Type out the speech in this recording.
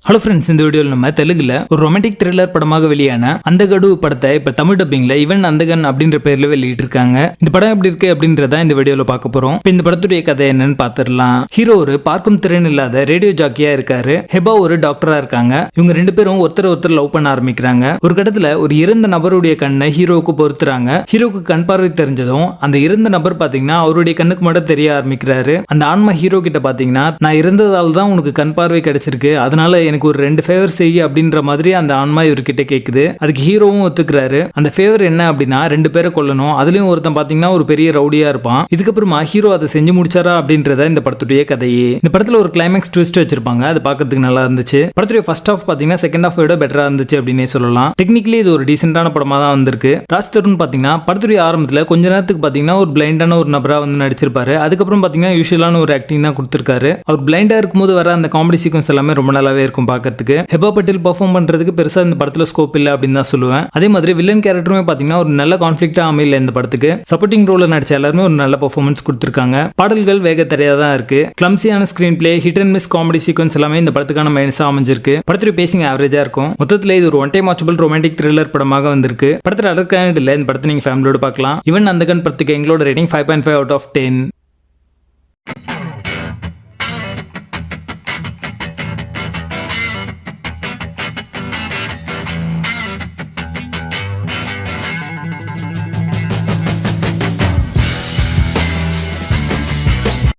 Hello friends, இந்த வீடியோவில் நம்ம தெலுங்குல ஒரு ரொமான்டிக் த்ரில்லர் படமாக வெளியான அந்தகடு படத்தை இப்ப தமிழ் டப்பிங்ல இவன் அந்தகன் அப்படின்ற பேர்ல வெளியிட்டு இருக்காங்க. இந்த படம் எப்படி இருக்கு அப்படின்றத இந்த வீடியோல பார்க்க போறோம். இந்த படத்துடைய கதை என்னன்னு பாத்துடலாம். ஹீரோ ஒரு பார்க்கும் திறன் இல்லாத ரேடியோ ஜாக்கியா இருக்காரு. ஹெபா ஒரு டாக்டரா இருக்காங்க. இவங்க ரெண்டு பேரும் ஒருத்தர் லவ் பண்ண ஆரம்பிக்கிறாங்க. ஒரு கட்டத்துல ஒரு இறந்த நபருடைய கண்ணை ஹீரோவுக்கு பொறுத்துறாங்க. ஹீரோக்கு கண் பார்வை தெரிஞ்சதும் அந்த இறந்த நபர் பாத்தீங்கன்னா அவருடைய கண்ணுக்கு மட்டும் தெரிய ஆரம்பிக்கிறாரு. அந்த ஆன்மா ஹீரோ கிட்ட பாத்தீங்கன்னா, நான் இறந்ததால தான் உனக்கு கண் பார்வை கிடைச்சிருக்கு, அதனால எனக்கு ஒரு 2 ஃபேவர் செய்ய அப்படின்ற மாதிரி அந்த ஆன்மா இவர்கிட்ட கேக்குது. அதுக்கு ஹீரோவும் ஒத்துக்கிறாரு. அந்த ஃபேவர் என்ன அப்படின்னா 2 பேரை கொல்லணும். அதுலயும் ஒருத்தன் பாத்தீங்கன்னா ஒரு பெரிய ரவுடியா இருப்பான். இதுக்கப்புறமா ஹீரோ அதை செஞ்சு முடிச்சாரா அப்படின்றத இந்த படத்துடைய கதையே. இந்த படத்துல ஒரு கிளைமேக்ஸ் ட்விஸ்ட் வச்சிருப்பாங்க. அது பாக்கிறதுக்கு நல்லா இருந்துச்சு. படத்துடைய ஃபர்ஸ்ட் ஹாஃப் பாத்தீங்கன்னா செகண்ட் ஹாஃப் விட பெட்டரா இருந்துச்சு அப்படின்னே சொல்லலாம். டெக்னிக்கலி இது ஒரு டீசென்டான படமா தான் வந்திருக்கு. ராஜ் தருண் பாத்தீங்கன்னா படத்துடைய ஆரம்பத்துல கொஞ்ச நேரத்துக்கு பாத்தீங்கன்னா ஒரு பிளைண்டான ஒரு நபரா வந்து நடிச்சிருப்பாரு. அதுக்கப்புறம் பாத்தீங்கன்னா யூஷுவலான ஒரு ஆக்டிங் தான் கொடுத்திருக்காரு. அவர் பிளைண்டா இருக்கும்போது வர அந்த காமெடி சீக்வன்ஸ் எல்லாமே ரொம்ப நல்லாவே இருக்கும் பார்க்கறதுக்கு. ஹெபா பட்டேல் பெர்ஃபார்ம் பண்றதுக்கு பெருசா இந்த படத்துல ஸ்கோப் இல்ல அப்படின்னு தான் சொல்லுவேன். அதே மாதிரி வில்லன் கேரக்டருமே பாத்தீங்கன்னா ஒரு நல்ல கான்ஃபிளிக்டா அமையல இந்த படத்துக்கு. சப்போர்ட்டிங் ரோல்ல நடிச்ச எல்லாருமே ஒரு நல்ல பெர்ஃபார்மன்ஸ் கொடுத்திருக்காங்க. பாடல்கள் வேக தரையா தான் இருக்கு. கிளம்சியான screenplay, hit and miss comedy sequence எல்லாமே இந்த படத்துக்கான மைனஸா அமைஞ்சிருக்கு. படத்துடைய பேசிங் ஆவரேஜா இருக்கும். மொத்தத்துல இது ஒரு one time watchable romantic thriller படமாக வந்திருக்கு. படத்துல அதர் கிராண்ட் இல்ல. இந்த படத்தை நீங்க ஃபேமிலியோட பார்க்கலாம். இவன் அந்தகன் படத்துக்கு எங்களோட ரேட்டிங் 5.5 out of 10.